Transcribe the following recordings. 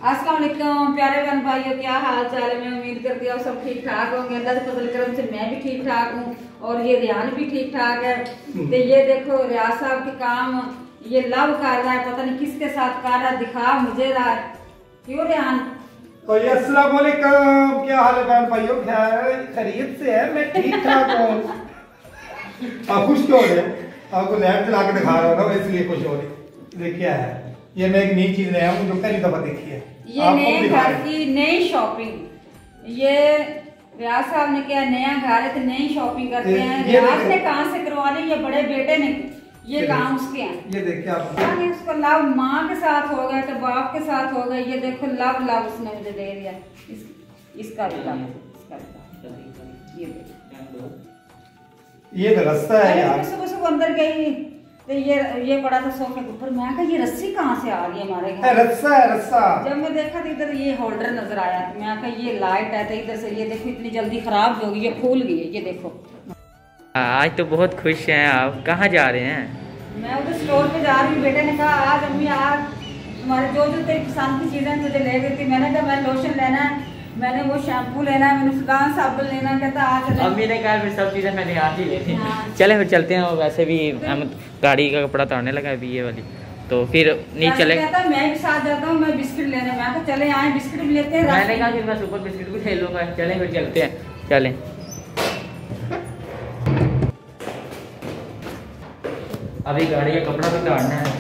अस्सलाम वालेकुम प्यारे बहन भाइयों, क्या हाल चाल है। मैं उम्मीद करती हूँ सब ठीक ठाक होंगे। अल्लाह के फजल करम से मैं भी ठीक ठाक हूँ और ये रियान भी ठीक ठाक है। तो ये देखो रियाज साहब के काम ये लव कर रहा है, पता नहीं किसके साथ कर रहा है, दिखा मुझे रहा है। क्यों रियान? तो ये अस्सलाम वालेकुम, क्या हाल है बहन भाइयों? खैरियत से है, मैं ठीक ठाक हूँ। आप खुश क्यों हो रहे? आपको लैब चला के दिखा रहा हूँ ना, इसलिए खुश हो रही। देखिए है ये मैं एक नई चीज नया हूँ जो पहली दफा देखी है। ये नए घर की नई शॉपिंग, ये रियाज साहब ने क्या नया घर है तो नई शॉपिंग करते हैं। रियाज ने कहाँ से करवानी? ये बड़े बेटे ने ये काम उसके हैं। ये देखिए आप, उसको लव माँ के साथ हो गया तो बाप के साथ हो गया। ये देखो लव लव उसने मुझे दे दिया। इसका भी लव, इसका भी ये देखो, ये रास्ता है यार। सुबह सुबह अंदर गई तो ये पड़ा था सोफे के ऊपर। मैं कहा ये रस्सी कहाँ से आ गई हमारे घर? रस्सा है रस्सा। जब मैं देखा तो इधर ये होल्डर नजर आया तो मैं कहा ये लाइट है। तो इधर से ये देखो इतनी जल्दी खराब हो गई, ये फूल गई है। ये देखो आज तो बहुत खुश हैं आप। कहाँ जा रहे हैं? मैं उधर स्टोर पे जा रही हूँ। बेटे ने कहा आज अम्मी आज तुम्हारे जो जो तेरी पसंद की चीजें तुझे ले गई थी। मैंने कहा मैं लोशन लेना है, मैंने वो शैम्पू लेना है, मैंने सुल्तान साबुन लेना है। कहता आज अम्मी ने कहा फिर सब चीज़ें मैंने आज ही ली थी। चले फिर चलते हैं। वैसे भी हम गाड़ी का कपड़ा उतारने लगा अभी ये वाली, तो फिर नहीं चले। कहता मैं भी साथ जाता हूँ, मैं बिस्किट लेने। मैं कहा चले आए बिस्किट भी लेते हैं। मैंने कहा फिर मैं सुपर बिस्किट भी ले लूँगा। चले फिर चलते हैं, चलें। अभी गाड़ी का कपड़ा भी उतारना है,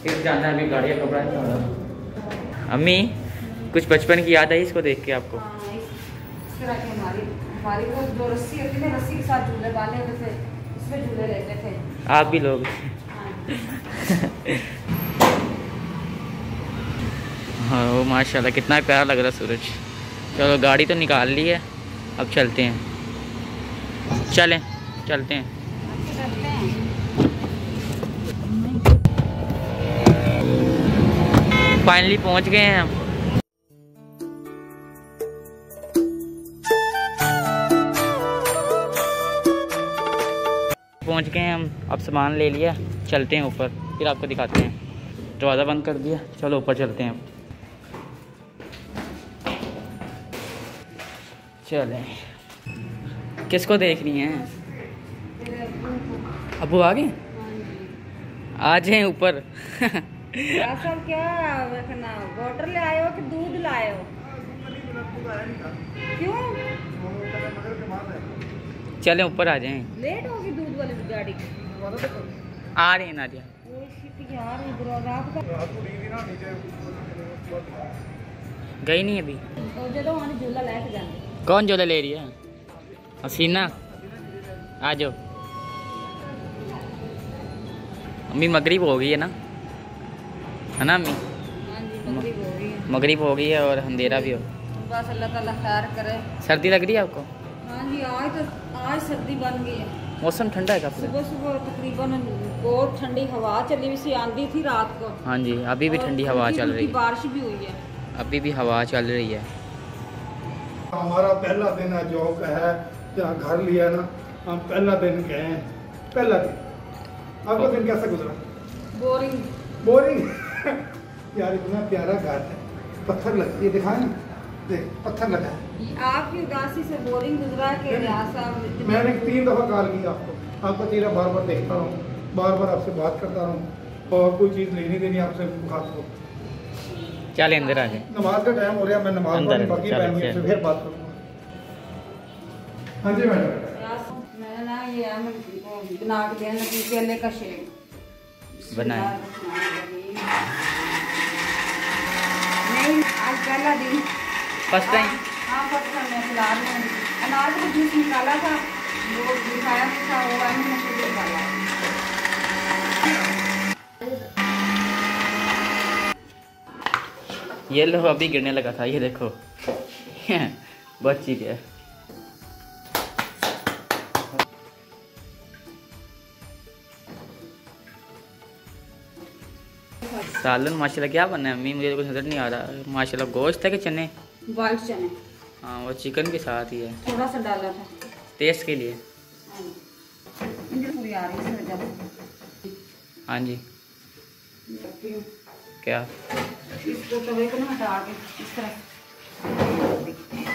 फिर जाना है। अभी गाड़ी का कपड़ा उतारना। अम्मी कुछ बचपन की याद आई इसको देख के आपको? इस तरह की हमारी वो जो रस्सी होती है, रस्सी के साथ झूले बांधे होते थे, इसमें झूले लेते थे। आप भी लोग? हाँ वो माशाल्लाह कितना प्यारा लग रहा है सूरज। चलो गाड़ी तो निकाल ली है, अब चलते हैं। चलें चलते हैं। फाइनली पहुंच गए हैं हम। पहुंच गए हैं हम, अब सामान ले लिया, चलते हैं ऊपर, फिर आपको दिखाते हैं। दरवाज़ा बंद कर दिया, चलो ऊपर चलते हैं। चलें। किसको देख रही हैं? अबू आ गए? आ जाए ऊपर। सब क्या रखना, वाटर ले आए हो कि दूध लाए हो? क्यों? चलें ऊपर आ जाएं। लेट होगी दूध वाली गाड़ी आ रही है नादिया। गई नहीं अभी? झूला लेके जाने। कौन झूला ले रही है? हसीना आ जाओ। अम्मी मगरिब हो गई है ना, है ना अम्मी? मगरिब हो गई है और अंधेरा भी हो। बस अल्लाह ताला खैर करे। सर्दी लग रही है आपको? हाँ जी, आज सर्दी बन गई है। मौसम ठंडा है काफी। सुबह सुबह तकरीबन बहुत ठंडी हवा चली हुई सी, आंधी थी रात को। हाँ जी, अभी भी ठंडी हवा चल रही है। बारिश भी हुई है, अभी भी हवा चल रही है। हमारा पहला दिन है जो है जहाँ घर लिया ना, हम पहला दिन गए हैं। पहला दिन आपका दिन कैसा गुजरा? Boring boring. यार इतना प्यारा घर है, पत्थर लगती है, दिखाएं देख पत्थर लगा है। आपकी उदासी से बोरिंग गुजरा के रियाज साहब। मैंने 3 दफा कॉल किया आपको, आपका चेहरा बार बार देखता हूँ, बार बार आपसे बात करता हूँ और कोई चीज़ लेनी देनी आपसे खास को। चले अंदर आ जाए, नमाज का टाइम हो रहा है, मैं नमाज पढ़ बाकी से फिर बात करूँगा। हाँ जी मैडम, मैंने ना ये बना के देना केले का शेक बनाया। नहीं आज पहला दिन, फर्स्ट टाइम। हाँ फर्स्ट टाइम। मैं फिलहाल अनाज का जूस निकाला था, वो दिखाया नहीं था, वो वाइन में से निकाला। ये लो अभी गिरने लगा था, ये देखो। बच ही गया। सालन माशाल्लाह क्या बना है अम्मी? मुझे तो कुछ नजर नहीं आ रहा। माशाल्लाह गोश्त है कि चने? वाइट चने। हाँ वो चिकन के साथ ही है, थोड़ा सा डाला था टेस्ट के लिए। पूरी आ रही है। हाँ जी। क्या? इसको तवे को ना हटा के इस तरह।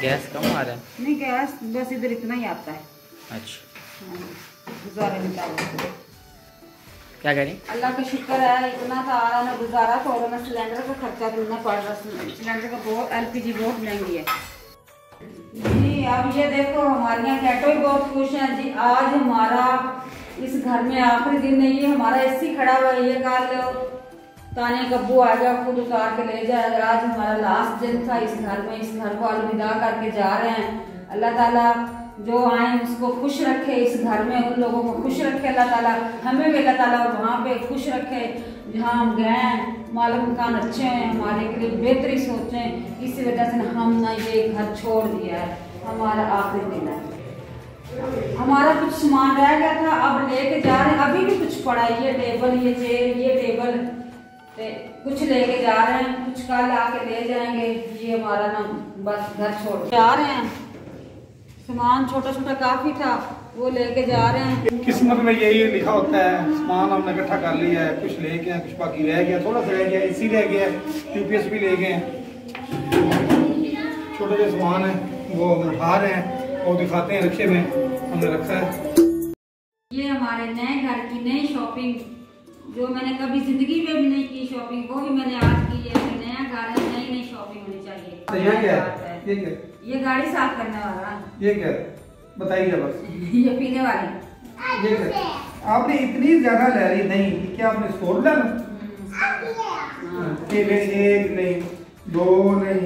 गैस कम आ रहा है? नहीं गैस बस इधर इतना ही आता है। अच्छा गुजारे निकालो। क्या करें? अल्लाह का शुक्र है इतना तो आ रहा ना गुजारा तो हो रहा ना। सिलेंडर का खर्चा देना पड़ रहा। सिलेंडर का बहुत LPG बहुत महंगी है जी। अब ये देखो हमारे यहाँ कैटो भी बहुत खुश हैं जी। आज हमारा इस घर में आखिरी दिन है। ये हमारा AC खड़ा हुआ है। ये कल ताने कब्बू आ जाओ खुद उतार के ले जाएगा। आज हमारा लास्ट दिन था इस घर में। इस घर को अलविदा करके जा रहे हैं। अल्लाह ताला जो आए उसको खुश रखे इस घर में। उन लोगों को खुश रखे अल्लाह ताला। हमें भी अल्लाह ताला वहाँ पे खुश रखे जहाँ हम गए हैं। मालिक मकान अच्छे हैं हमारे के लिए बेहतरी सोचें। इसी वजह से हम ना ये घर छोड़ दिया है। हमारा आखिरी दिन है। हमारा कुछ सामान रह गया था अब लेके जा रहे हैं। अभी भी कुछ पड़ा है। ये टेबल ये चेयर ये टेबल कुछ लेके जा रहे हैं। कुछ कल आके ले जाएंगे। ये हमारा ना बस घर छोड़ जा रहे हैं। सामान छोटा छोटा काफी था वो लेके जा रहे हैं। किस्मत में यही लिखा होता है। सामान हमने इकट्ठा कर लिया है। कुछ ले गए कुछ बाकी रह गया। थोड़ा सा रह गया AC रह गया UPS भी ले गए। छोटे जो सामान है वो हम उठा रहे हैं और दिखाते हैं। रिक्शे में हमने रखा है। ये हमारे नए घर की नई शॉपिंग जो मैंने कभी जिंदगी में भी नहीं की शॉपिंग वो भी मैंने आज की है। नया घर है नई नई शॉपिंग होनी चाहिए। तो ये क्या है? ये क्या? ये गाड़ी साफ करने वाला। ये क्या बताइए बस। ये पीने वाली। ये क्या? आपने इतनी ज्यादा ले रही नहीं क्या? आपने स्टोर डाला? एक नहीं 2 नहीं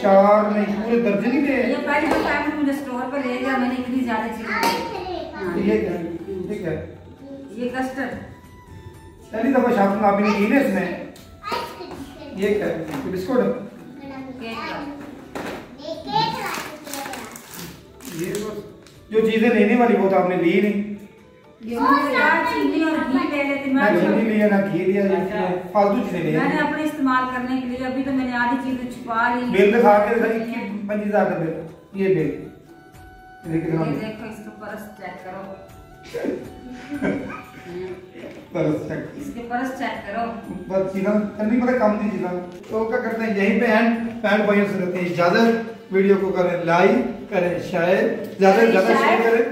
4 नहीं पूरे दर्जन ही ले। ये पहले तो टाइम मुझे स्टोर पर ले गया मैंने इतनी ज्यादा चीजें। ये क्या? ये क्या? ये कस्टर्ड पहली दफा शॉपिंग आपने की है इसमें। ये क्या? बिस्कुट ये जो चीजें लेने वाली वो तो आपने ली नहीं। चीनी और घी ले लेती ना चीनी लिया ना घी लिया। फालतू चीजें ले मैंने अपने इस्तेमाल करने के लिए। अभी तो मैंने आधी चीजें छुपा ली। बिल दिखा के 25,000 का बिल। ये बिल देखो इसको परस चेक करो। परस चेक इसके परस चेक करो। बस चीज़ा करनी पड़े कम दी चीज़ा। तो क्या करते हैं यहीं पे पैंट भाइयों से देते हैं इजाजत। वीडियो को करें लाइक करें शेयर ज़्यादा से ज़्यादा शेयर करें।